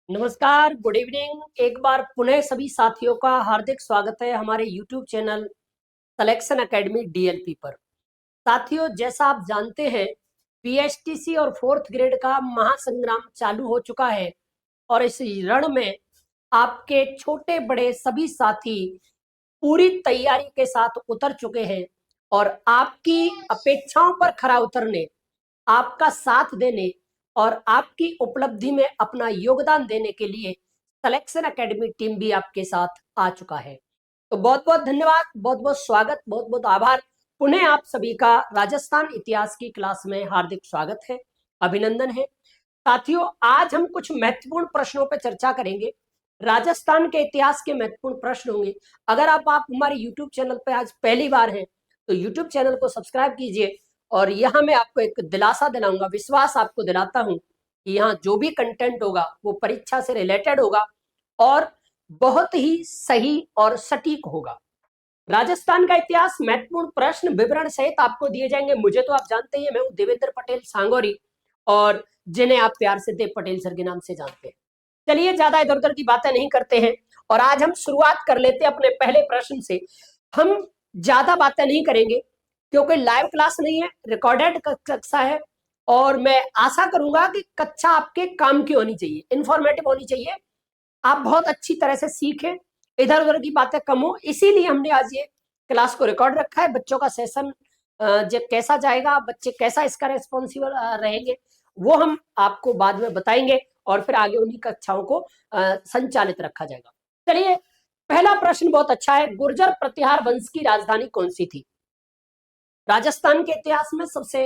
नमस्कार, good evening. एक बार पुनः सभी साथियों का हार्दिक स्वागत है हमारे YouTube channel selection academy DLP पर। साथियों, जैसा आप जानते हैं, पीएचटीसी और फोर्थ ग्रेड का महासंग्राम चालू हो चुका है और इस रण में आपके छोटे बड़े सभी साथी पूरी तैयारी के साथ उतर चुके हैं और आपकी अपेक्षाओं पर खरा उतरने, आपका साथ देने और आपकी उपलब्धि में अपना योगदान देने के लिए सिलेक्शन एकेडमी टीम भी आपके साथ आ चुका है। तो बहुत बहुत धन्यवाद, बहुत बहुत स्वागत, बहुत बहुत आभार। पुनः आप सभी का राजस्थान इतिहास की क्लास में हार्दिक स्वागत है, अभिनंदन है। साथियों, आज हम कुछ महत्वपूर्ण प्रश्नों पर चर्चा करेंगे। राजस्थान के इतिहास के महत्वपूर्ण प्रश्न होंगे। अगर आप हमारे YouTube चैनल पर आज पहली बार हैं तो YouTube चैनल को सब्सक्राइब कीजिए और यहाँ मैं आपको एक दिलासा दिलाऊंगा, विश्वास आपको दिलाता हूँ कि यहाँ जो भी कंटेंट होगा वो परीक्षा से रिलेटेड होगा और बहुत ही सही और सटीक होगा। राजस्थान का इतिहास महत्वपूर्ण प्रश्न विवरण सहित आपको दिए जाएंगे। मुझे तो आप जानते ही, मैं हूँ देवेंद्र पटेल सांगोरी और जिन्हें आप प्यार से देव पटेल सर के नाम से जानते हैं। चलिए, ज्यादा इधर उधर की बातें नहीं करते हैं और आज हम शुरुआत कर लेते हैं अपने पहले प्रश्न से। हम ज्यादा बातें नहीं करेंगे क्योंकि लाइव क्लास नहीं है, रिकॉर्डेड कक्षा है और मैं आशा करूंगा कि कक्षा आपके काम की होनी चाहिए, इंफॉर्मेटिव होनी चाहिए, आप बहुत अच्छी तरह से सीखें, इधर उधर की बातें कम हो। इसीलिए हमने आज ये क्लास को रिकॉर्ड रखा है। बच्चों का सेशन जब कैसा जाएगा, बच्चे कैसा इसका रेस्पॉन्सिबल रहेंगे, वो हम आपको बाद में बताएंगे और फिर आगे उन्हीं कक्षाओं को संचालित रखा जाएगा। चलिए, पहला प्रश्न बहुत अच्छा है। गुर्जर प्रतिहार वंश की राजधानी कौन सी थी? राजस्थान के इतिहास में सबसे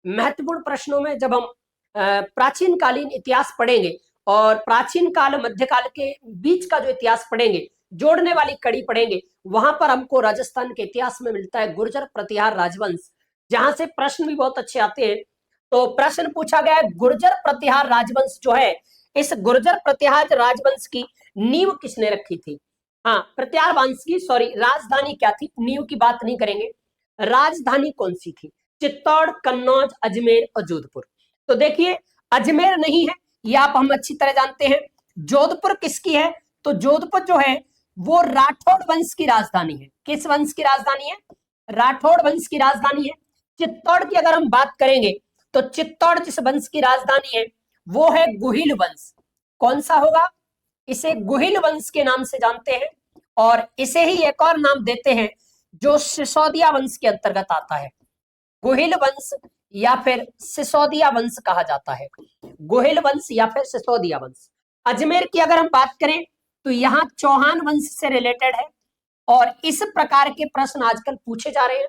महत्वपूर्ण प्रश्नों में जब हम प्राचीन कालीन इतिहास पढ़ेंगे और प्राचीन काल मध्यकाल के बीच का जो इतिहास पढ़ेंगे, जोड़ने वाली कड़ी पढ़ेंगे, वहां पर हमको राजस्थान के इतिहास में मिलता है गुर्जर प्रतिहार राजवंश, जहां से प्रश्न भी बहुत अच्छे आते हैं। तो प्रश्न पूछा गया है, गुर्जर प्रतिहार राजवंश जो है, इस गुर्जर प्रतिहार राजवंश की नींव किसने रखी थी? हाँ, प्रतिहार वंश की, सॉरी, राजधानी क्या थी, नींव की बात नहीं करेंगे। राजधानी कौन सी थी? चित्तौड़, कन्नौज, अजमेर और जोधपुर। तो देखिए, अजमेर नहीं है, ये आप हम अच्छी तरह जानते हैं। जोधपुर किसकी है? तो जोधपुर जो है वो राठौड़ वंश की राजधानी है। किस वंश की राजधानी है? राठौड़ वंश की राजधानी है। चित्तौड़ की अगर हम बात करेंगे तो चित्तौड़ जिस वंश की राजधानी है वो है गुहिल वंश। कौन सा होगा? इसे गुहिल वंश के नाम से जानते हैं और इसे ही एक और नाम देते हैं जो सिसोदिया वंश के अंतर्गत आता है। गुहिल वंश या फिर सिसोदिया वंश कहा जाता है। गुहिल वंश या फिर सिसोदिया वंश। अजमेर की अगर हम बात करें तो यहाँ चौहान वंश से रिलेटेड है और इस प्रकार के प्रश्न आजकल पूछे जा रहे हैं।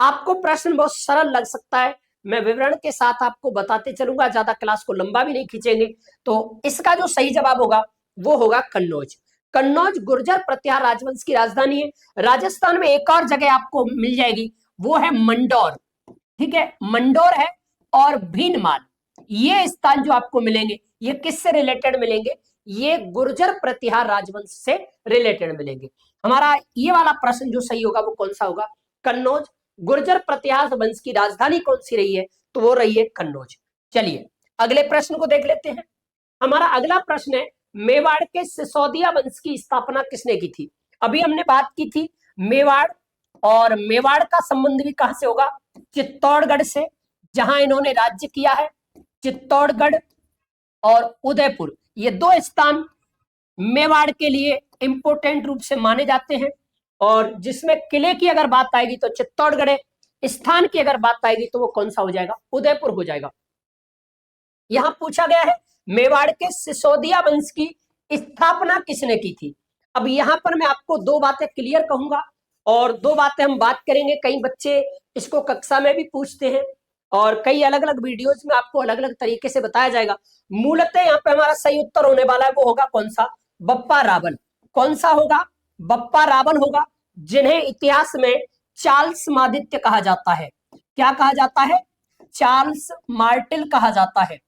आपको प्रश्न बहुत सरल लग सकता है, मैं विवरण के साथ आपको बताते चलूंगा, ज्यादा क्लास को लंबा भी नहीं खींचेंगे। तो इसका जो सही जवाब होगा वो होगा कन्नौज। कन्नौज गुर्जर प्रतिहार राजवंश की राजधानी है। राजस्थान में एक और जगह आपको मिल जाएगी, वो है मंडौर। ठीक है, मंडौर है और भीनमाल, ये स्थान जो आपको मिलेंगे ये किससे रिलेटेड मिलेंगे? ये गुर्जर प्रतिहार राजवंश से रिलेटेड मिलेंगे। हमारा ये वाला प्रश्न जो सही होगा वो कौन सा होगा? कन्नौज। गुर्जर प्रतिहार वंश की राजधानी कौन सी रही है? तो वो रही है कन्नौज। चलिए, अगले प्रश्न को देख लेते हैं। हमारा अगला प्रश्न है, मेवाड़ के सिसोदिया वंश की स्थापना किसने की थी? अभी हमने बात की थी मेवाड़, और मेवाड़ का संबंध भी कहां से होगा? चित्तौड़गढ़ से, जहां इन्होंने राज्य किया है। चित्तौड़गढ़ और उदयपुर, ये दो स्थान मेवाड़ के लिए इंपोर्टेंट रूप से माने जाते हैं। और जिसमें किले की अगर बात आएगी तो चित्तौड़गढ़ है, स्थान की अगर बात आएगी तो वो कौन सा हो जाएगा? उदयपुर हो जाएगा। यहां पूछा गया है मेवाड़ के सिसोदिया वंश की स्थापना किसने की थी? अब यहां पर मैं आपको दो बातें क्लियर कहूंगा और दो बातें हम बात करेंगे। कई बच्चे इसको कक्षा में भी पूछते हैं और कई अलग अलग वीडियोज में आपको अलग अलग तरीके से बताया जाएगा। मूलतः यहाँ पे हमारा सही उत्तर होने वाला है, वो होगा कौन सा? बप्पा रावल। कौन सा होगा? बप्पा रावल होगा, जिन्हें इतिहास में चार्ल्स मादित्य कहा जाता है। क्या कहा जाता है? चार्ल्स मार्टिल कहा जाता है।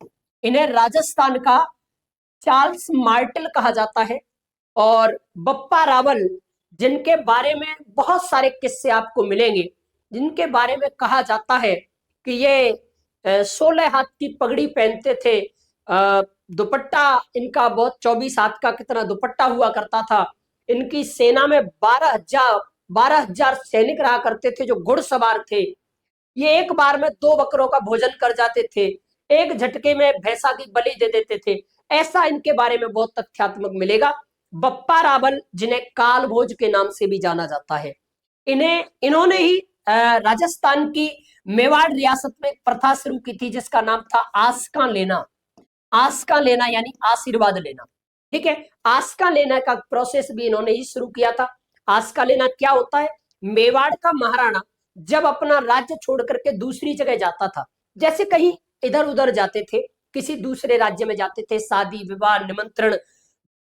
इन्हें राजस्थान का चार्ल्स मार्टिल कहा जाता है। और बप्पा रावल, जिनके बारे में बहुत सारे किस्से आपको मिलेंगे, जिनके बारे में कहा जाता है कि ये 16 हाथ की पगड़ी पहनते थे, दुपट्टा इनका बहुत 24 हाथ का कितना दुपट्टा हुआ करता था। इनकी सेना में 12,000 सैनिक रहा करते थे जो घुड़सवार थे। ये एक बार में 2 बकरों का भोजन कर जाते थे, एक झटके में भैंसा की बलि दे देते थे। ऐसा इनके बारे में बहुत तथ्यात्मक मिलेगा। बप्पा रावल, जिन्हें काल भोज के नाम से भी जाना जाता है, इन्होंने ही राजस्थान की मेवाड़ रियासत में एक प्रथा शुरू की थी जिसका नाम था आस्का लेना। आस्का लेना यानी आशीर्वाद लेना, ठीक है। आस्का लेना का प्रोसेस भी इन्होंने ही शुरू किया था। आस्का लेना क्या होता है? मेवाड़ का महाराणा जब अपना राज्य छोड़ करके दूसरी जगह जाता था, जैसे कहीं इधर उधर जाते थे, किसी दूसरे राज्य में जाते थे, शादी विवाह, निमंत्रण,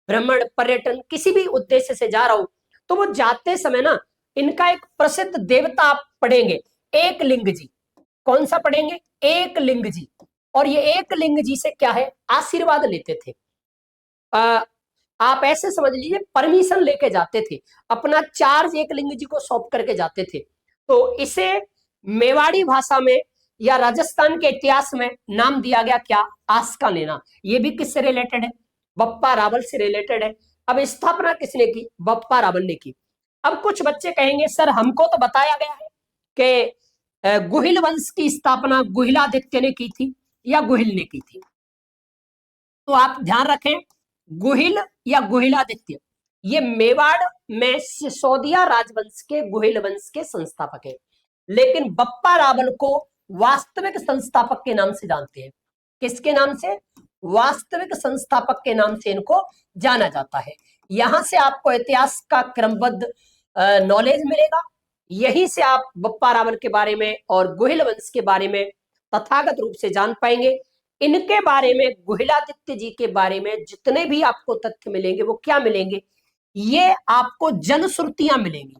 भ्रमण, पर्यटन, किसी भी उद्देश्य से जा रहा हूं, तो वो जाते समय ना इनका एक प्रसिद्ध देवता आप पढ़ेंगे, एक लिंग जी। कौन सा पढ़ेंगे? एक लिंग जी। और ये एक लिंग जी से क्या है? आशीर्वाद लेते थे। आप ऐसे समझ लीजिए परमिशन लेके जाते थे, अपना चार्ज एक लिंग जी को सौंप करके जाते थे। तो इसे मेवाड़ी भाषा में या राजस्थान के इतिहास में नाम दिया गया क्या? आस्का लेना। ये भी किससे रिलेटेड है? बप्पा रावल से रिलेटेड है। अब स्थापना किसने की? बप्पा रावल ने की। अब कुछ बच्चे कहेंगे सर हमको तो बताया गया है कि गुहिल वंश की स्थापना गुहिलादित्य ने की थी या गुहिल ने की थी। तो आप ध्यान रखें, गुहिल या गुहिलादित्य, ये मेवाड़ में सिसोदिया राजवंश के गुहिल वंश के संस्थापक है। लेकिन बप्पा रावल को वास्तविक संस्थापक के नाम से जानते हैं। किसके नाम से? वास्तविक संस्थापक के नाम से इनको जाना जाता है। यहां से आपको इतिहास का क्रमबद्ध नॉलेज मिलेगा। यहीं से आप बप्पा रावल के बारे में और गुहिल वंश के बारे में तथागत रूप से जान पाएंगे। इनके बारे में, गुहिलादित्य जी के बारे में जितने भी आपको तथ्य मिलेंगे वो क्या मिलेंगे? ये आपको जनश्रुतियां मिलेंगी।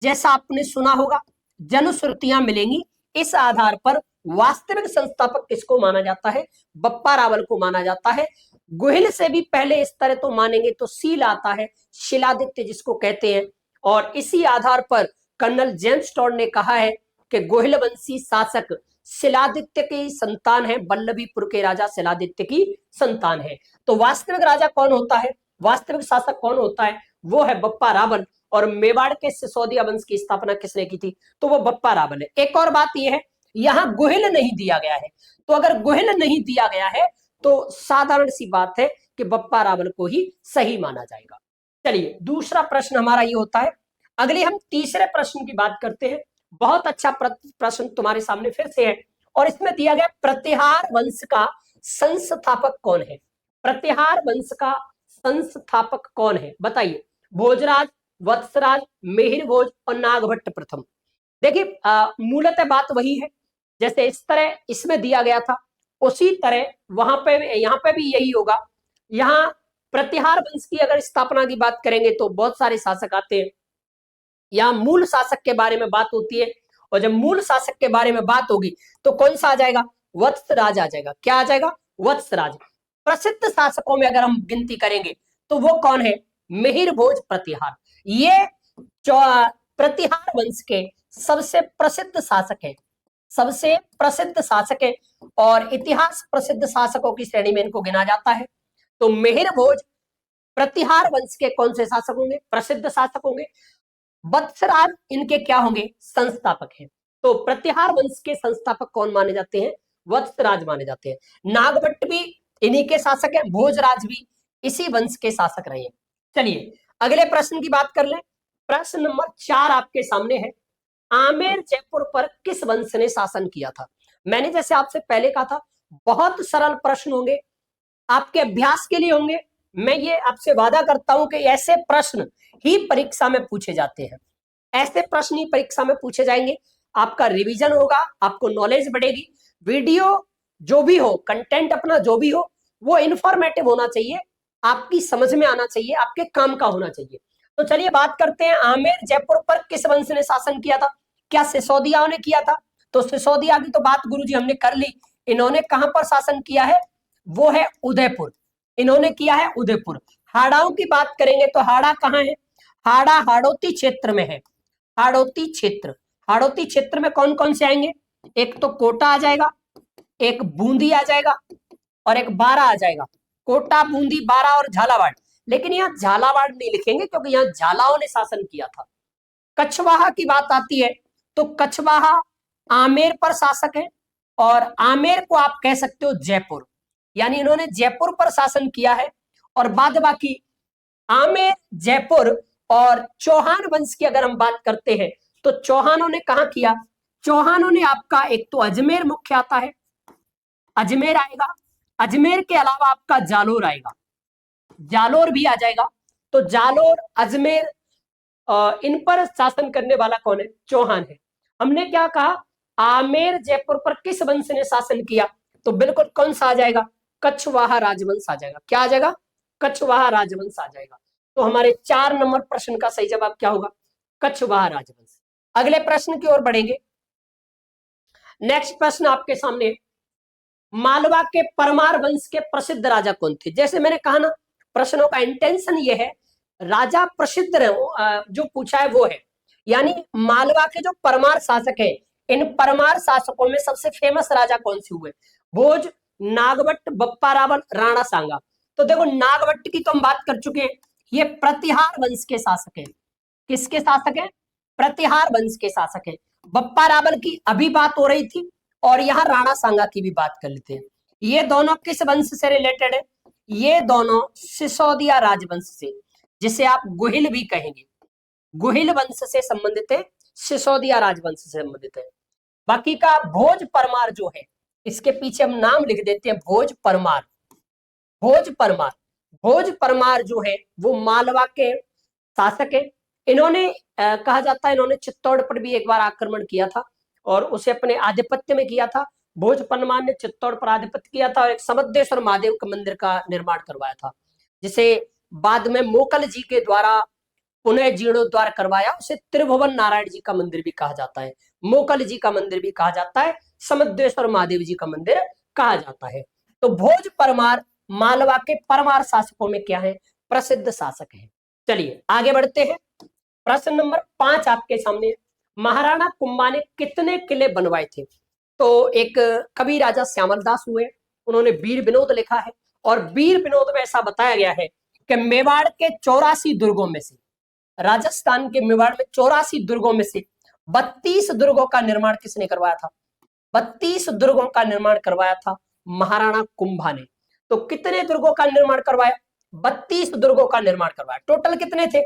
जैसा आपने सुना होगा, जनश्रुतियां मिलेंगी। इस आधार पर वास्तविक संस्थापक किसको माना जाता है? बप्पा रावल को माना जाता है। गुहिल से भी पहले इस तरह तो मानेंगे तो सील आता है, शिलादित्य जिसको कहते हैं। और इसी आधार पर कर्नल जेम्स टॉड ने कहा है कि गुहिल वंशी शासक शिलादित्य की संतान है, बल्लभीपुर के राजा शिलादित्य की संतान है। तो वास्तविक राजा कौन होता है, वास्तविक शासक कौन होता है? वो है बप्पा रावल। और मेवाड़ के सिसोदिया वंश की स्थापना किसने की थी? तो वो बप्पा रावल है। एक और बात यह है, यहां गुहिल नहीं दिया गया है। तो अगर गुहिल नहीं दिया गया है तो साधारण सी बात है कि बप्पा रावल को ही सही माना जाएगा। चलिए दूसरा प्रश्न हमारा ये होता है। अगले हम तीसरे प्रश्न की बात करते हैं। बहुत अच्छा प्रश्न तुम्हारे सामने फिर से है और इसमें दिया गया प्रतिहार वंश का संस्थापक कौन है? प्रतिहार वंश का संस्थापक कौन है? बताइए। भोजराज, वत्सराज, मिहिर भोज और नागभट्ट प्रथम। देखिए मूलतः बात वही है, जैसे इस तरह इसमें दिया गया था उसी तरह वहां पे यहाँ पे भी यही होगा। यहाँ प्रतिहार वंश की अगर स्थापना की बात करेंगे तो बहुत सारे शासक आते हैं। यहाँ मूल शासक के बारे में बात होती है और जब मूल शासक के बारे में बात होगी तो कौन सा आ जाएगा? वत्सराज आ जाएगा। क्या आ जाएगा? वत्सराज। प्रसिद्ध शासकों में अगर हम गिनती करेंगे तो वो कौन है? मिहिर भोज प्रतिहार। ये प्रतिहार वंश के सबसे प्रसिद्ध शासक है, सबसे प्रसिद्ध शासक है और इतिहास प्रसिद्ध शासकों की श्रेणी में इनको गिना जाता है। तो मिहिर भोज प्रतिहार वंश के कौन से शासक होंगे? प्रसिद्ध शासक होंगे। वत्सराज इनके क्या होंगे? संस्थापक हैं। तो प्रतिहार वंश के संस्थापक कौन माने जाते हैं? वत्सराज माने जाते हैं। नागभट्ट भी इन्हीं के शासक हैं, भोजराज भी इसी वंश के शासक रहे हैं। चलिए अगले प्रश्न की बात कर लें। प्रश्न नंबर 4 आपके सामने है। आमेर जयपुर पर किस वंश ने शासन किया था? मैंने जैसे आपसे पहले कहा था बहुत सरल प्रश्न होंगे, आपके अभ्यास के लिए होंगे। मैं ये आपसे वादा करता हूं कि ऐसे प्रश्न ही परीक्षा में पूछे जाते हैं, ऐसे प्रश्न ही परीक्षा में पूछे जाएंगे। आपका रिवीजन होगा, आपको नॉलेज बढ़ेगी। वीडियो जो भी हो, कंटेंट अपना जो भी हो, वो इंफॉर्मेटिव होना चाहिए, आपकी समझ में आना चाहिए, आपके काम का होना चाहिए। तो चलिए बात करते हैं, आमेर जयपुर पर किस वंश ने शासन किया था? क्या सिसोदियाओं ने किया था? तो सिसोदिया की तो बात गुरुजी हमने कर ली। इन्होंने कहां पर शासन किया है? वो है उदयपुर। इन्होंने किया है उदयपुर। हाड़ाओं की बात करेंगे तो हाड़ा कहां है? हाड़ा हाड़ौती क्षेत्र में है। हाड़ौती क्षेत्र, हाड़ौती क्षेत्र में कौन कौन से आएंगे? एक तो कोटा आ जाएगा, एक बूंदी आ जाएगा और एक बारा आ जाएगा। कोटा, बूंदी, बारा और झालावाड़। लेकिन यहाँ झालावाड़ नहीं लिखेंगे क्योंकि यहाँ झालाओं ने शासन किया था। कछवाहा की बात आती है तो कछवाहा आमेर पर शासक है, और आमेर को आप कह सकते हो जयपुर, यानी इन्होंने जयपुर पर शासन किया है। और बाद बाकी आमेर, जयपुर और चौहान वंश की अगर हम बात करते हैं तो चौहानों ने कहा किया, चौहानों ने आपका एक तो अजमेर मुख्य आता है, अजमेर आएगा, अजमेर के अलावा आपका जालोर आएगा, जालोर भी आ जाएगा। तो जालोर, अजमेर, इन पर शासन करने वाला कौन है? चौहान है। हमने क्या कहा, आमेर, जयपुर पर किस वंश ने शासन किया? तो बिल्कुल कौन सा आ जाएगा? कछवाहा राजवंश आ जाएगा। क्या आ जाएगा? कछवाहा राजवंश आ जाएगा। तो हमारे 4 नंबर प्रश्न का सही जवाब क्या होगा? कछवाहा राजवंश। अगले प्रश्न की ओर बढ़ेंगे। नेक्स्ट प्रश्न आपके सामने, मालवा के परमार वंश के प्रसिद्ध राजा कौन थे? जैसे मैंने कहा ना, प्रश्नों का इंटेंशन ये है, राजा प्रसिद्ध जो पूछा है वो है, यानी मालवा के जो परमार शासक है, इन परमार शासकों में सबसे फेमस राजा कौन से हुए? भोज, नागवट, बप्पा रावल, राणा सांगा। तो देखो, नागवट की तो हम बात कर चुके हैं, ये प्रतिहार वंश के शासक है। किसके शासक है? प्रतिहार वंश के शासक है। बप्पा रावल की अभी बात हो रही थी, और यहाँ राणा सांगा की भी बात कर लेते हैं। ये दोनों किस वंश से रिलेटेड है? ये दोनों सिसोदिया राजवंश से, जिसे आप गुहिल भी कहेंगे, गुहिल वंश से संबंधित है, सिसोदिया राजवंश से संबंधित है। बाकी का भोज परमार जो है, इसके पीछे हम नाम लिख देते हैं, भोज परमार। भोज परमार, भोज परमार जो है वो मालवा के शासक है। इन्होंने कहा जाता है, इन्होंने चित्तौड़ पर भी एक बार आक्रमण किया था और उसे अपने आधिपत्य में किया था। भोज परमार ने चित्तौड़ पर आधिपत्य किया था और एक समद्देश्वर महादेव के मंदिर का निर्माण करवाया था, जिसे बाद में मोकल जी के द्वारा पुनः जीर्णोद्धार करवाया। उसे त्रिभुवन नारायण जी का मंदिर भी कहा जाता है, मोकल जी का मंदिर भी कहा जाता है, समद्देश्वर महादेव जी का मंदिर कहा जाता है। तो भोज परमार मालवा के परमार शासकों में क्या है? प्रसिद्ध शासक है। चलिए आगे बढ़ते हैं। प्रश्न नंबर 5 आपके सामने, महाराणा कुंभा ने कितने किले बनवाए थे? तो एक कवि राजा श्यामल दास हुए, उन्होंने वीर विनोद लिखा है, और वीर विनोद में ऐसा बताया गया है कि मेवाड़ के 84 दुर्गों में से, राजस्थान के मेवाड़ में 84 दुर्गों में से 32 दुर्गों का निर्माण किसने करवाया था? 32 दुर्गों का निर्माण करवाया था महाराणा कुंभा ने। तो कितने दुर्गों का निर्माण करवाया? 32 दुर्गों का निर्माण करवाया। टोटल कितने थे?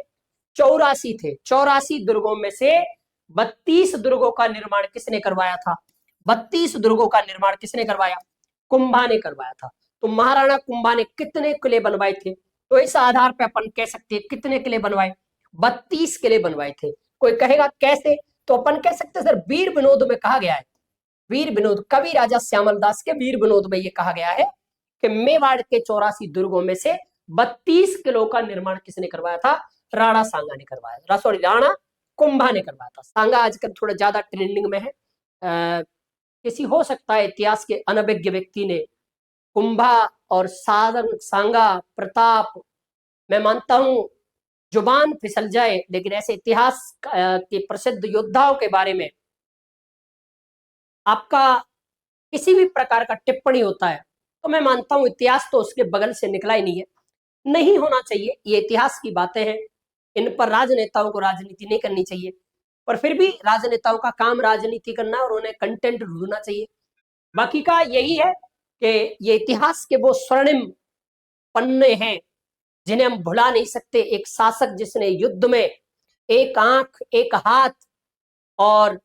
84 थे। 84 दुर्गों में से 32 दुर्गों का निर्माण किसने करवाया था? 32 दुर्गों का निर्माण किसने करवाया? कुंभा ने करवाया था। तो महाराणा कुंभा ने कितने किले बनवाए थे? तो इस आधार पर अपन कह सकते हैं कितने किले बनवाए? 32 किले बनवाए थे। कोई कहेगा कैसे? तो अपन कह सकते हैं सर, वीर विनोद में कहा गया है, वीर विनोद, कवि राजा श्यामल दास के वीर विनोद में ये कहा गया है कि मेवाड़ के 84 दुर्गों में से 32 किलों का निर्माण किसने करवाया था? राणा सांगा ने करवाया था, सॉरी राणा कुंभा ने करवाया था। सांगा आजकल थोड़ा ज्यादा ट्रेंडिंग में है। किसी हो सकता है इतिहास के अनभिज्ञ व्यक्ति ने कुंभा और सांगा, प्रताप, मैं मानता हूं जुबान फिसल जाए, लेकिन ऐसे इतिहास के प्रसिद्ध योद्धाओं के बारे में आपका किसी भी प्रकार का टिप्पणी होता है तो मैं मानता हूं इतिहास तो उसके बगल से निकला ही नहीं है। नहीं होना चाहिए, ये इतिहास की बातें हैं, इन पर राजनेताओं को राजनीति नहीं करनी चाहिए, पर फिर भी राजनेताओं का काम राजनीति करना और उन्हें कंटेंट ढूंढना चाहिए। बाकी का यही है कि ये इतिहास के वो स्वर्णिम पन्ने हैं जिन्हें हम भुला नहीं सकते। एक शासक जिसने युद्ध में एक आंख, एक हाथ और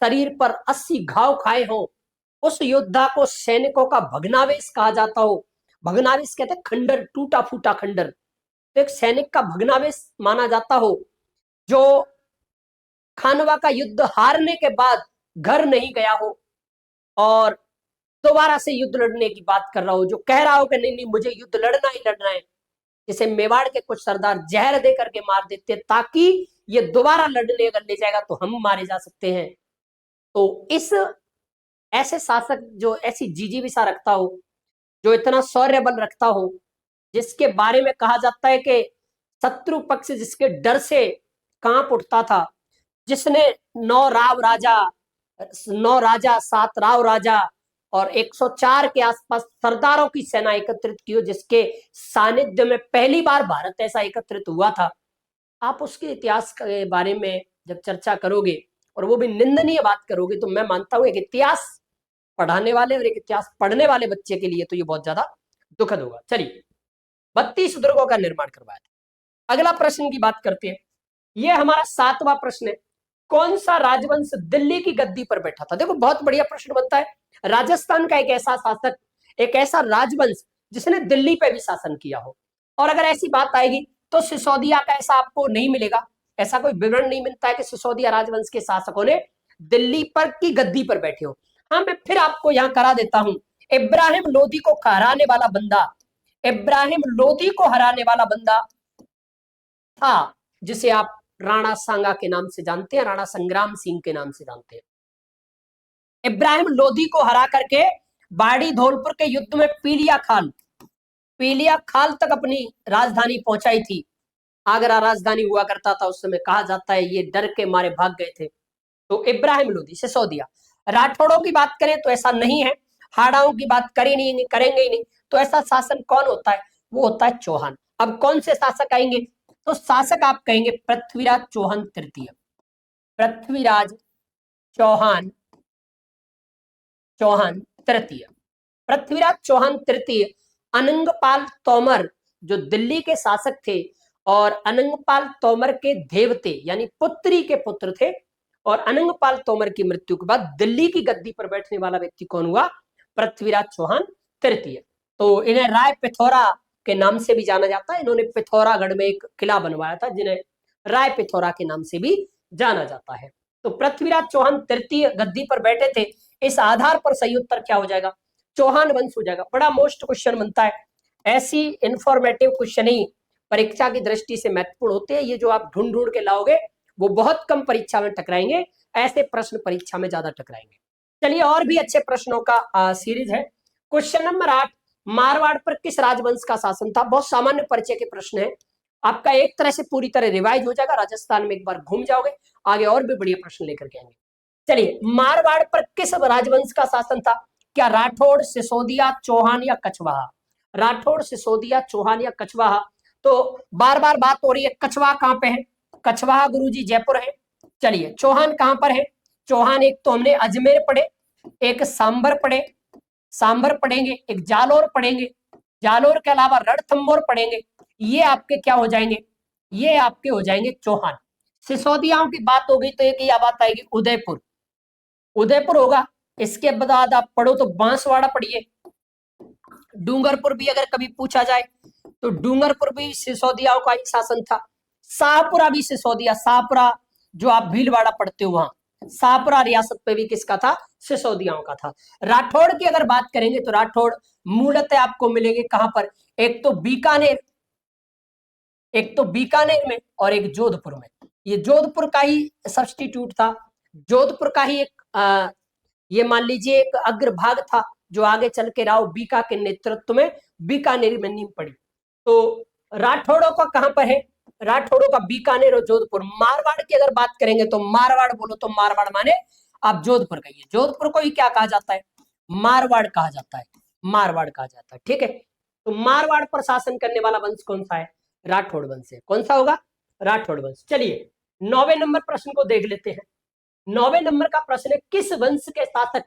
शरीर पर 80 घाव खाए हों, उस योद्धा को सैनिकों का भग्नावेश कहा जाता हो। भग्नावेश कहते हैं खंडर, टूटा फूटा खंडर। तो एक सैनिक का भग्नावेश माना जाता हो, जो खानवा का युद्ध हारने के बाद घर नहीं गया हो और दोबारा से युद्ध लड़ने की बात कर रहा हो, जो कह रहा हो कि नहीं नहीं मुझे युद्ध लड़ना ही लड़ना है। जिसे मेवाड़ के कुछ सरदार जहर दे करके मार देते ताकि ये दोबारा लड़ने अगर ले जाएगा तो हम मारे जा सकते हैं। तो इस ऐसे शासक जो ऐसी जिजीविषा रखता हो, जो इतना शौर्य बल रखता हो, जिसके बारे में कहा जाता है कि शत्रु पक्ष जिसके डर से कांप उठता था, जिसने 9 राव राजा 7 राव राजा और 104 के आसपास सरदारों की सेना एकत्रित की हो, जिसके सानिध्य में पहली बार भारत ऐसा एकत्रित हुआ था। आप उसके इतिहास के बारे में जब चर्चा करोगे और वो भी निंदनीय बात करोगे, तो मैं मानता हूं एक इतिहास पढ़ाने वाले और एक इतिहास पढ़ने वाले बच्चे के लिए तो ये बहुत ज्यादा दुखद होगा। चलिए, 32 दुर्गों का निर्माण करवाया था। अगला प्रश्न की बात करते हैं। ये हमारा 7वां प्रश्न है। कौन सा राजवंश दिल्ली की गद्दी पर बैठा था? देखो, बहुत बढ़िया प्रश्न बनता है। राजस्थान का एक ऐसा शासक, एक ऐसा राजवंश जिसने दिल्ली पे भी शासन किया हो। और अगर ऐसी बात आएगी तो सिसोदिया का ऐसा आपको नहीं मिलेगा, ऐसा कोई विवरण नहीं मिलता है कि सिसोदिया राजवंश के शासकों ने दिल्ली पर की गद्दी पर बैठे हो। हाँ, मैं फिर आपको यहां करा देता हूं। इब्राहिम लोदी को हराने वाला बंदा, इब्राहिम लोदी को हराने वाला बंदा था जिसे आप राणा सांगा के नाम से जानते हैं, राणा संग्राम सिंह के नाम से जानते हैं। इब्राहिम लोदी को हरा करके बाड़ी धौलपुर के युद्ध में पीलिया खाल तक अपनी राजधानी पहुंचाई थी। आगरा राजधानी हुआ करता था उस समय, कहा जाता है ये डर के मारे भाग गए थे। तो इब्राहिम लोदी, सिसोदिया। राठौड़ों की बात करें तो ऐसा नहीं है, हाड़ाओं की बात करेंगे ही नहीं। तो ऐसा शासन कौन होता है? वो होता है चौहान। अब कौन से शासक आएंगे? तो शासक आप कहेंगे पृथ्वीराज चौहान तृतीय। पृथ्वीराज चौहान तृतीय। पृथ्वीराज चौहान तृतीय अनंगपाल तोमर जो दिल्ली के शासक थे, और अनंगपाल तोमर के देवते यानी पुत्री के पुत्र थे। और अनंगपाल तोमर की मृत्यु के बाद दिल्ली की गद्दी पर बैठने वाला व्यक्ति कौन हुआ? पृथ्वीराज चौहान तृतीय। तो इन्हें राय पिथौरा के नाम से भी जाना जाता है। इन्होंने पिथौरागढ़ में एक किला बनवाया था जिन्हें राय पिथौरा के नाम से भी जाना जाता है। तो पृथ्वीराज चौहान तृतीय गद्दी पर बैठे थे। इस आधार पर सही उत्तर क्या हो जाएगा? चौहान वंश हो जाएगा। बड़ा मोस्ट क्वेश्चन बनता है। ऐसी इंफॉर्मेटिव क्वेश्चन ही परीक्षा की दृष्टि से महत्वपूर्ण होते हैं। ये जो आप ढूंढ ढूंढ के लाओगे वो बहुत कम परीक्षा में टकराएंगे, ऐसे प्रश्न परीक्षा में ज्यादा टकराएंगे। चलिए, और भी अच्छे प्रश्नों का सीरीज है। क्वेश्चन नंबर 8, मारवाड़ पर किस राजवंश का शासन था? बहुत सामान्य परिचय के प्रश्न है। आपका एक तरह से पूरी तरह रिवाइज हो जाएगा। राजस्थान में एक बार घूम जाओगे, आगे और भी बढ़िया प्रश्न लेकर के आएंगे। चलिए, मारवाड़ पर किस राजवंश का शासन था? क्या राठौड़, सिसोदिया, चौहान या कछवाहा? राठौड़, सिसोदिया, चौहान या कछवाहा? तो बार बार बात हो रही है, कछवाहा कहां पे है? कछवाहा गुरुजी जयपुर है। चलिए, चौहान कहां पर है? चौहान एक तो हमने अजमेर पढ़े, एक सांबर पढ़े, सांबर पढ़ेंगे, एक जालोर पढ़ेंगे, जालोर के अलावा रणथंभौर पढ़ेंगे। ये आपके क्या हो जाएंगे? ये आपके हो जाएंगे चौहान। सिसोदियाओं की बात हो गई तो एक ही बात आएगी, उदयपुर। उदयपुर होगा। इसके बाद आप पढ़ो तो बांसवाड़ा पढ़िए। डूंगरपुर भी अगर कभी पूछा जाए तो डूंगरपुर भी सिसोदियाओं का ही शासन था। शाहपुरा भी सिसोदिया, शाहपुरा जो आप भीलवाड़ा पढ़ते हो वहां, शाहपुरा रियासत पे भी किसका था? सिसोदियाओं का था। राठौड़ की अगर बात करेंगे तो राठौड़ मूलतः आपको मिलेंगे कहां पर? एक तो बीकानेर में और एक जोधपुर में। ये जोधपुर का ही सब्स्टिट्यूट था, जोधपुर का ही एक ये मान लीजिए एक अग्रभाग था जो आगे चल के राव बीका के नेतृत्व में बीकानेर में नींव पड़ी। तो राठौड़ों का कहां पर है? राठौड़ों का बीकानेर और जोधपुर। मारवाड़ की अगर बात करेंगे तो मारवाड़ बोलो तो मारवाड़ माने आप जोधपुर कहिए। जोधपुर को ही क्या कहा जाता है? मारवाड़ कहा जाता है, मारवाड़ कहा जाता है। ठीक है, तो मारवाड़ पर शासन करने वाला वंश कौन सा है? राठौड़ वंश है। कौन सा होगा? राठौड़ वंश। चलिए, 9वें नंबर प्रश्न को देख लेते हैं। 9वें नंबर का प्रश्न है, किस वंश के शासक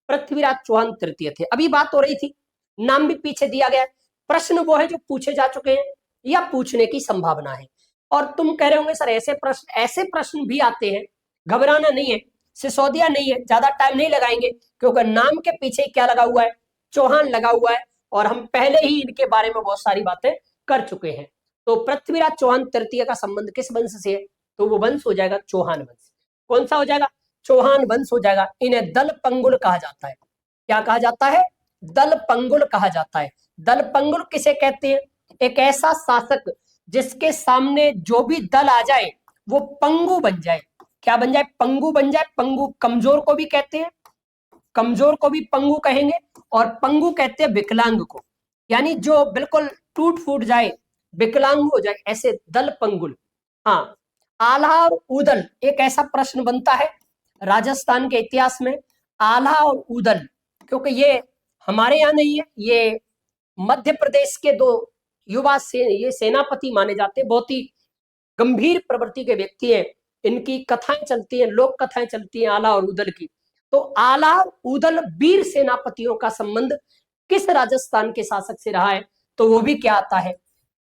पृथ्वीराज चौहान तृतीय थे? अभी बात हो रही थी, नाम भी पीछे दिया गया। प्रश्न वो है जो पूछे जा चुके हैं या पूछने की संभावना है। और तुम कह रहे होंगे सर ऐसे प्रश्न भी आते हैं, घबराना नहीं है, सिसोदिया नहीं है, ज्यादा टाइम नहीं लगाएंगे क्योंकि नाम के पीछे क्या लगा हुआ है? चौहान लगा हुआ है, और हम पहले ही इनके बारे में बहुत सारी बातें कर चुके हैं। तो पृथ्वीराज चौहान तृतीय का संबंध किस वंश से है? तो वो वंश हो जाएगा चौहान वंश। कौन सा हो जाएगा? चौहान वंश हो जाएगा। इन्हें दल पंगुल कहा जाता है। क्या कहा जाता है? दल पंगुल कहा जाता है। दल पंगुल किसे कहते हैं? एक ऐसा शासक जिसके सामने जो भी दल आ जाए वो पंगु बन जाए। क्या बन जाए? पंगु बन जाए। पंगु कमजोर को भी कहते हैं, कमजोर को भी पंगु कहेंगे, और पंगु कहते हैं विकलांग को, यानी जो बिल्कुल टूट फूट जाए, विकलांग हो जाए, ऐसे दल पंगुल। हाँ, आल्हा और ऊदल, एक ऐसा प्रश्न बनता है राजस्थान के इतिहास में, आल्हा और ऊदल क्योंकि ये हमारे यहाँ नहीं है, ये मध्य प्रदेश के दो युवा ये सेनापति माने जाते हैं, बहुत ही गंभीर प्रवृत्ति के व्यक्ति हैं। इनकी कथाएं चलती हैं, लोक कथाएं चलती हैं आला और उदल की। तो आला उदल वीर सेनापतियों का संबंध किस राजस्थान के शासक से रहा है? तो वो भी क्या आता है?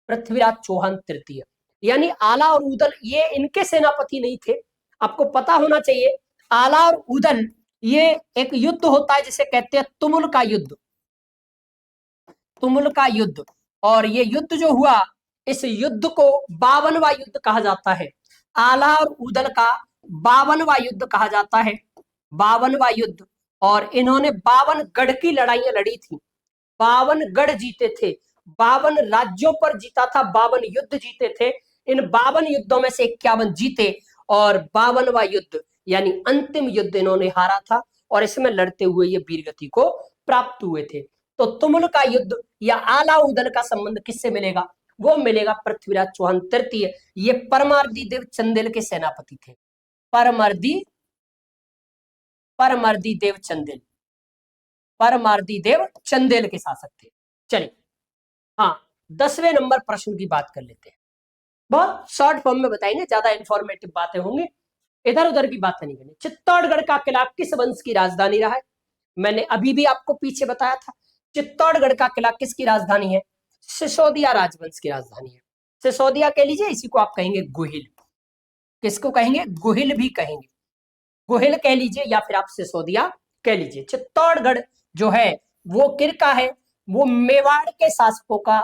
पृथ्वीराज चौहान तृतीय। यानी आला और उदल ये इनके सेनापति नहीं थे। आपको पता होना चाहिए, आला और उदल ये एक युद्ध होता है जिसे कहते हैं तुमुल का युद्ध, तुमुल का युद्ध। और ये युद्ध जो हुआ, इस युद्ध को 52वां युद्ध कहा जाता है। आला और उदल का 52वां युद्ध कहा जाता है, 52वां युद्ध। और इन्होंने 52 गढ़ की लड़ाइयां लड़ी थी, 52 गढ़ जीते थे, 52 राज्यों पर जीता था, 52 युद्ध जीते थे। इन 52 युद्धों में से 51 जीते और 52वां युद्ध यानी अंतिम युद्ध इन्होंने हारा था और इसमें लड़ते हुए ये वीरगति को प्राप्त हुए थे। तो तुमुल का युद्ध या आला उदल का संबंध किससे मिलेगा? वो मिलेगा पृथ्वीराज चौहान तृतीय। ये परमार्दी देव चंदेल के सेनापति थे, परमार्दी देव चंदेल, परमार्दी देव चंदेल के शासक थे। चलिए, हाँ, 10वें नंबर प्रश्न की बात कर लेते हैं। बहुत शॉर्ट फॉर्म में बताएंगे, ज्यादा इंफॉर्मेटिव बातें होंगी, इधर उधर की बातें नहीं करनी। चित्तौड़गढ़ का किला किस वंश की राजधानी रहा है? मैंने अभी भी आपको पीछे बताया था, चित्तौड़गढ़ का किला किसकी राजधानी है? सिसोदिया राजवंश की राजधानी है। सिसोदिया कह लीजिए, इसी को आप कहेंगे गोहिल। किसको कहेंगे? गोहिल भी कहेंगे, गोहिल कह लीजिए या फिर आप सिसोदिया कह लीजिए। चित्तौड़गढ़ जो है वो किरका है, वो मेवाड़ के शासकों का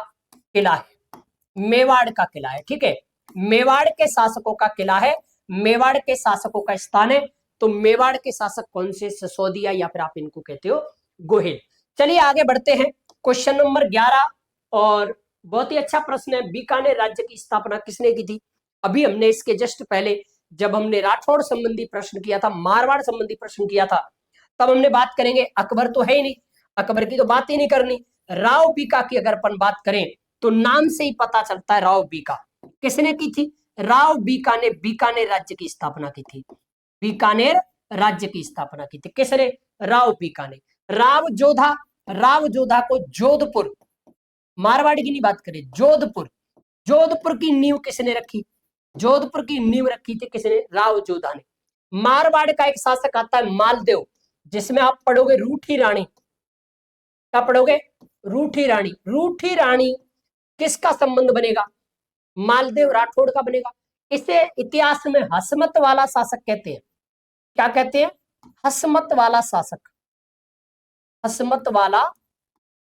किला है, मेवाड़ का किला है, ठीक है, मेवाड़ के शासकों का किला है, मेवाड़ के शासकों का स्थान है। तो मेवाड़ के शासक कौन से? सिसोदिया या फिर आप इनको कहते हो गोहिल। चलिए आगे बढ़ते हैं, क्वेश्चन नंबर 11। और बहुत ही अच्छा प्रश्न है, बीकानेर राज्य की स्थापना किसने की थी? अभी हमने इसके जस्ट पहले जब हमने राठौड़ संबंधी प्रश्न किया था, मारवाड़ संबंधी प्रश्न किया था, तब हमने बात करेंगे। अकबर तो है ही नहीं, अकबर की तो बात ही नहीं करनी। राव बीका की अगर अपन बात करें तो नाम से ही पता चलता है, राव बीका किसने की थी? राव बीका ने बीकानेर राज्य की स्थापना की थी, बीकानेर राज्य की स्थापना की थी किसने? राव बीका ने। राव जोधा को जोधपुर, मारवाड़ की नहीं बात करें, जोधपुर की नींव किसने रखी? जोधपुर की नींव रखी थी किसने? राव जोधा ने। मारवाड़ का एक शासक आता है मालदेव, जिसमें आप पढ़ोगे रूठी रानी। क्या पढ़ोगे? रूठी रानी। रूठी रानी किसका संबंध बनेगा? मालदेव राठौड़ का बनेगा। इसे इतिहास में हसमत वाला शासक कहते हैं। क्या कहते हैं? हसमत वाला शासक, हसमत वाला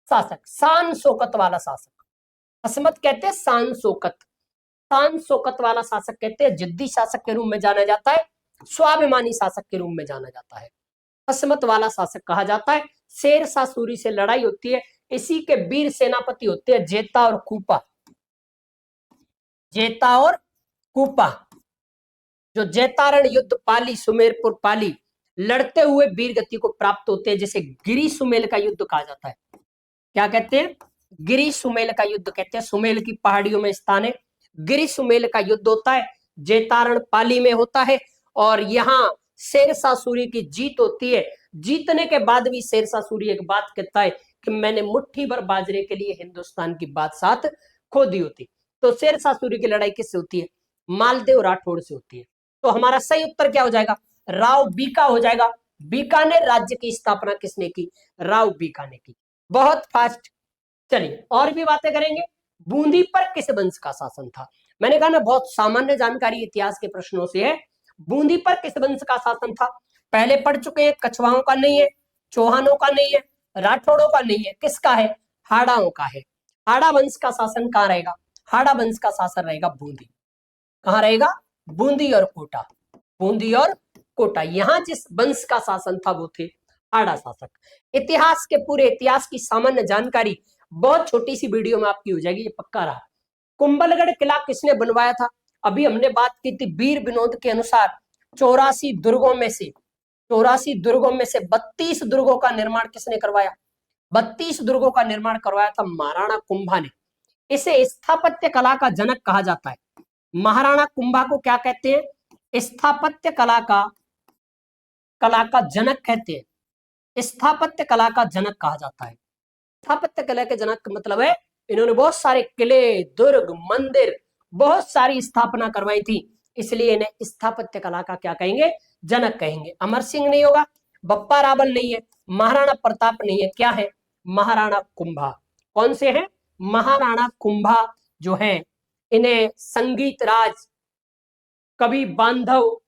शासक, शान शौकत वाला शासक। हसमत कहते हैं शान शौकत, शान शौकत वाला शासक कहते हैं। जिद्दी शासक के रूप में जाना जाता है, स्वाभिमानी शासक के रूप में जाना जाता है, हसमत वाला शासक कहा जाता है। शेरशाह सूरी से लड़ाई होती है, इसी के वीर सेनापति होते हैं जेता और कूपा, जेता और कूपा। जो जेतारण युद्ध पाली, सुमेरपुर पाली लड़ते हुए वीर गति को प्राप्त होते हैं, जिसे गिरी सुमेल का युद्ध कहा जाता है। क्या कहते हैं? गिरी सुमेल का युद्ध कहते हैं। सुमेल की पहाड़ियों में स्थान है, गिरी सुमेल का युद्ध होता है, जेतारण पाली में होता है। और यहाँ शेरशाह सूरी की जीत होती है। जीतने के बाद भी शेरशाह सूरी एक बात कहता है कि मैंने मुट्ठी भर बाजरे के लिए हिंदुस्तान की बादशाहत खो दी होती। तो शेरशाह सूरी की लड़ाई किससे होती है? मालदेव राठौड़ से होती है। तो हमारा सही उत्तर क्या हो जाएगा? राव बीका हो जाएगा। बीकानेर राज्य की स्थापना किसने की? राव बीका ने की। बहुत फास्ट। चलिए और भी बातें करेंगे। बूंदी पर किस वंश का शासन था? मैंने कहा ना, बहुत सामान्य जानकारी इतिहास के प्रश्नों से है। बूंदी पर किस वंश का शासन था? पहले पढ़ चुके हैं, कछवाओं का नहीं है, चौहानों का नहीं है, राठौड़ों का नहीं है, किसका है? हाड़ाओं का है। हाड़ा वंश का शासन कहाँ रहेगा? हाड़ा वंश का शासन रहेगा बूंदी। कहाँ रहेगा? बूंदी और कोटा, बूंदी और कोटा। यहां जिस वंश का शासन था वो थे हाड़ा शासक। इतिहास के पूरे इतिहास की सामान्य जानकारी बहुत छोटी सी वीडियो में आपकी हो जाएगी, ये पक्का रहा। कुंभलगढ़ किला किसने बनवाया था? अभी हमने बात की थी, वीर विनोद के अनुसार 84 दुर्गों में से 32 दुर्गों का निर्माण किसने करवाया? 32 दुर्गों का निर्माण करवाया था महाराणा कुंभा ने। इसे स्थापत्य कला का जनक कहा जाता है। महाराणा कुंभा को क्या कहते हैं? स्थापत्य कला का जनक कहते हैं। स्थापत्य कला का जनक कहा जाता है। स्थापत्य कला के जनक का मतलब है इन्होंने बहुत सारे किले, दुर्ग, मंदिर, बहुत सारी स्थापना करवाई थी, इसलिए इन्हें स्थापत्य कला का क्या कहेंगे, जनक कहेंगे। अमर सिंह नहीं होगा, बप्पा रावल नहीं है, महाराणा प्रताप नहीं है, क्या है, महाराणा कुंभा। कौन से हैं, महाराणा कुंभा जो है, इन्हें संगीत राज, कवि बांधव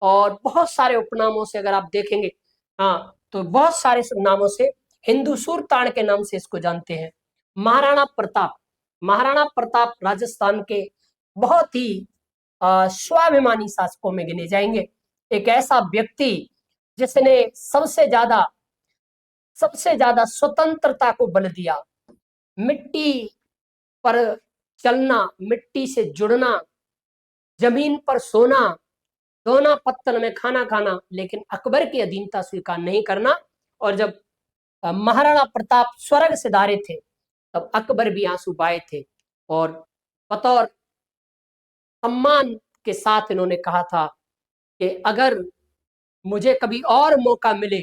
और बहुत सारे उपनामों से अगर आप देखेंगे, हाँ, तो बहुत सारे नामों से, हिंदू सूरताड़ के नाम से इसको जानते हैं। महाराणा प्रताप, महाराणा प्रताप राजस्थान के बहुत ही स्वाभिमानी शासकों में गिने जाएंगे। एक ऐसा व्यक्ति जिसने सबसे ज्यादा स्वतंत्रता को बल दिया, मिट्टी पर चलना, मिट्टी से जुड़ना, जमीन पर सोना, दोना पत्तल में खाना खाना, लेकिन अकबर की अधीनता स्वीकार नहीं करना। और जब महाराणा प्रताप स्वर्ग से धारे थे तब अकबर भी आंसू बहाए थे और बतौर सम्मान के साथ इन्होंने कहा था कि अगर मुझे कभी और मौका मिले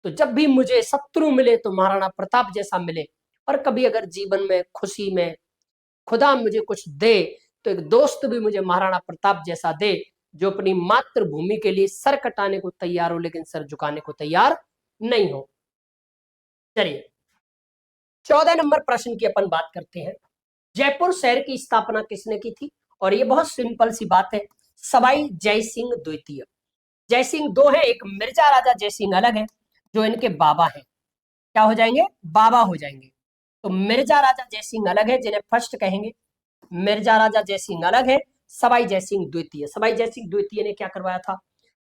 तो जब भी मुझे शत्रु मिले तो महाराणा प्रताप जैसा मिले, और कभी अगर जीवन में खुशी में खुदा मुझे कुछ दे तो एक दोस्त भी मुझे महाराणा प्रताप जैसा दे, जो अपनी मातृभूमि के लिए सर कटाने को तैयार हो लेकिन सर झुकाने को तैयार नहीं हो। चलिए 14 नंबर प्रश्न की अपन बात करते हैं। जयपुर शहर की स्थापना किसने की थी, और ये बहुत सिंपल सी बात है, सवाई जयसिंह द्वितीय। जयसिंह दो है, एक मिर्जा राजा जयसिंह अलग है, जो इनके बाबा हैं, क्या हो जाएंगे, बाबा हो जाएंगे। तो मिर्जा राजा जयसिंह अलग है, जिन्हें फर्स्ट कहेंगे, मिर्जा राजा जयसिंह अलग है, सवाई जयसिंह द्वितीय। सवाई जयसिंह द्वितीय ने क्या करवाया था,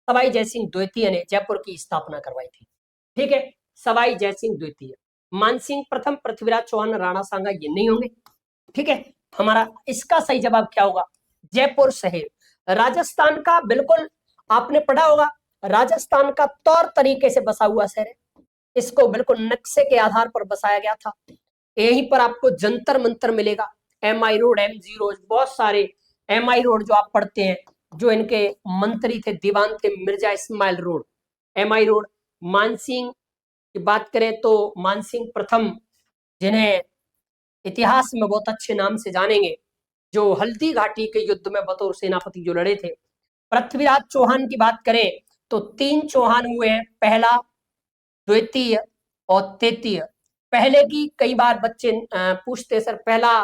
सवाई जयसिंह द्वितीय ने जयपुर की स्थापना करवाई थी, ठीक है, सवाई जयसिंह द्वितीय। मानसिंह प्रथम, पृथ्वीराज चौहान, राणा सांगा ये नहीं होंगे, ठीक है। हमारा इसका सही जवाब क्या होगा, जयपुर शहर राजस्थान का, बिल्कुल आपने पढ़ा होगा, राजस्थान का तौर तरीके से बसा हुआ शहर है, इसको बिल्कुल नक्शे के आधार पर बसाया गया था। यहीं पर आपको जंतर मंतर मिलेगा, MI रोड, MG रोड, बहुत सारे MI रोड जो आप पढ़ते हैं, जो इनके मंत्री थे, दीवान थे, Mirza Ismail road, MI road. Mansingh की बात करें तो मानसिंह प्रथम, जिन्हें इतिहास में बहुत अच्छे नाम से जानेंगे, जो हल्दी घाटी के युद्ध में बतौर सेनापति जो लड़े थे। पृथ्वीराज चौहान की बात करें तो 3 चौहान हुए हैं, पहला, द्वितीय और तृतीय। पहले की कई बार बच्चे पूछते सर पहला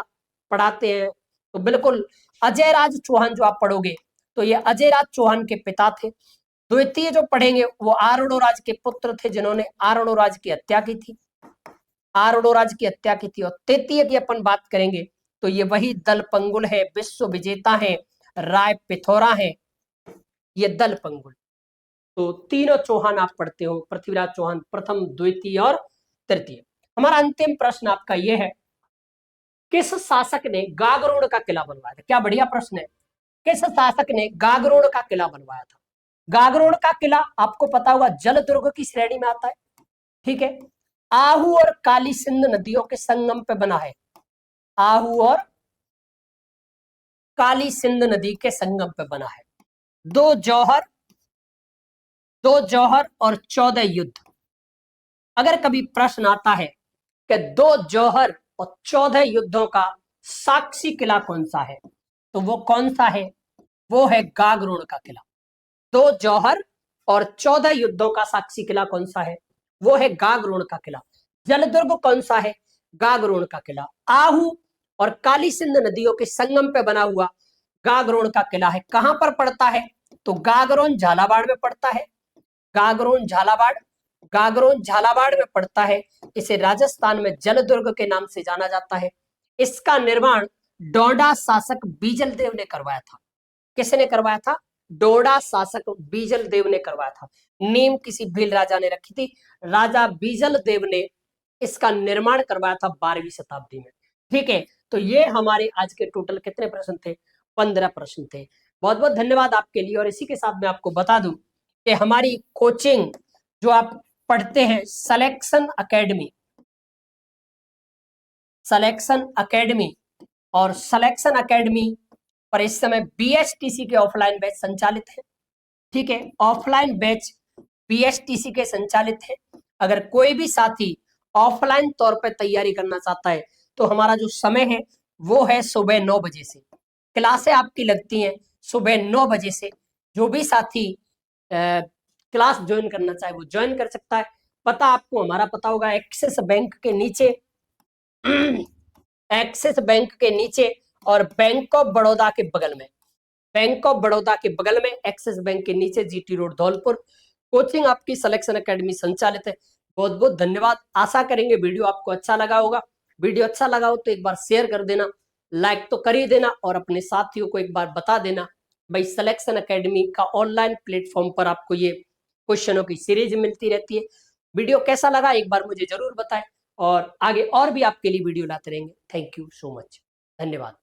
पढ़ाते हैं, तो बिल्कुल अजय राज चौहान जो आप पढ़ोगे तो ये अजय राज चौहान के पिता थे। द्वितीय जो पढ़ेंगे वो आरोड़ोराज के पुत्र थे, जिन्होंने आरोड़ोराज की हत्या की थी, आरोड़ोराज की हत्या की थी। और तृतीय की अपन बात करेंगे तो ये वही दलपंगुल है, विश्व विजेता है, राय पिथौरा है, ये दलपंगुल। तो तीनों चौहान आप पढ़ते हो, पृथ्वीराज चौहान प्रथम, द्वितीय और तृतीय। हमारा अंतिम प्रश्न आपका यह है, किस शासक ने गागरोड का किला बनवाया था, क्या बढ़िया प्रश्न है, किस शासक ने गागरोड का किला बनवाया था। गागरोड का किला आपको पता होगा जल दुर्ग की श्रेणी में आता है, ठीक है, आहू और काली सिंध नदियों के संगम पे बना है, आहू और काली सिंध नदी के संगम पे बना है। दो जौहर और 14 युद्ध। अगर कभी प्रश्न आता है कि 2 जौहर और 14 युद्धों का साक्षी किला कौन सा है, तो वो कौन सा है, वो है गागरोड का किला। 2 जौहर और 14 युद्धों का साक्षी किला कौन सा है, वो है गागरोड का किला। जलदुर्ग कौन सा है, गागरोड का किला। आहू और काली सिंध नदियों के संगम पे बना हुआ गागरोड का किला है। कहां पर पड़ता है, तो गागरोन झालावाड़ में पड़ता है, गागरोन झालावाड़ में पड़ता है। इसे राजस्थान में जलदुर्ग के नाम से जाना जाता है। इसका निर्माण डोडा शासक बीजल देव ने करवाया था। किसने करवाया था, डोडा शासक बीजल देव ने करवाया था। नीम किसी भील राजा ने रखी थी, राजा बीजल देव ने इसका निर्माण करवाया था 12वीं शताब्दी में, ठीक है। तो ये हमारे आज के टोटल कितने प्रश्न थे, 15 प्रश्न थे। बहुत बहुत धन्यवाद आपके लिए। और इसी के साथ मैं आपको बता दूं कि हमारी कोचिंग जो आप पढ़ते हैं सिलेक्शन एकेडमी और सिलेक्शन एकेडमी पर इस समय BSTC के ऑफलाइन बैच संचालित है, ठीक है, ऑफलाइन बैच BSTC के संचालित है। अगर कोई भी साथी ऑफलाइन तौर पर तैयारी करना चाहता है तो हमारा जो समय है वो है सुबह 9 बजे से। क्लासें आपकी लगती हैं सुबह 9 बजे से। जो भी साथी क्लास ज्वाइन करना चाहे वो ज्वाइन कर सकता है। पता आपको हमारा पता होगा एक्सिस बैंक के नीचे एक्सिस बैंक के नीचे और बैंक ऑफ बड़ौदा के बगल में, बैंक ऑफ बड़ौदा के बगल में एक्सिस बैंक के नीचे जीटी रोड धौलपुर। कोचिंग आपकी सिलेक्शन एकेडमी संचालित है। बहुत बहुत धन्यवाद। आशा करेंगे वीडियो आपको अच्छा लगा होगा। वीडियो अच्छा लगा हो तो एक बार शेयर कर देना, लाइक तो कर ही देना और अपने साथियों को एक बार बता देना भाई सिलेक्शन एकेडमी का ऑनलाइन प्लेटफॉर्म पर आपको ये क्वेश्चनों की सीरीज मिलती रहती है। वीडियो कैसा लगा एक बार मुझे जरूर बताएं और आगे और भी आपके लिए वीडियो लाते रहेंगे। Thank you so much. धन्यवाद।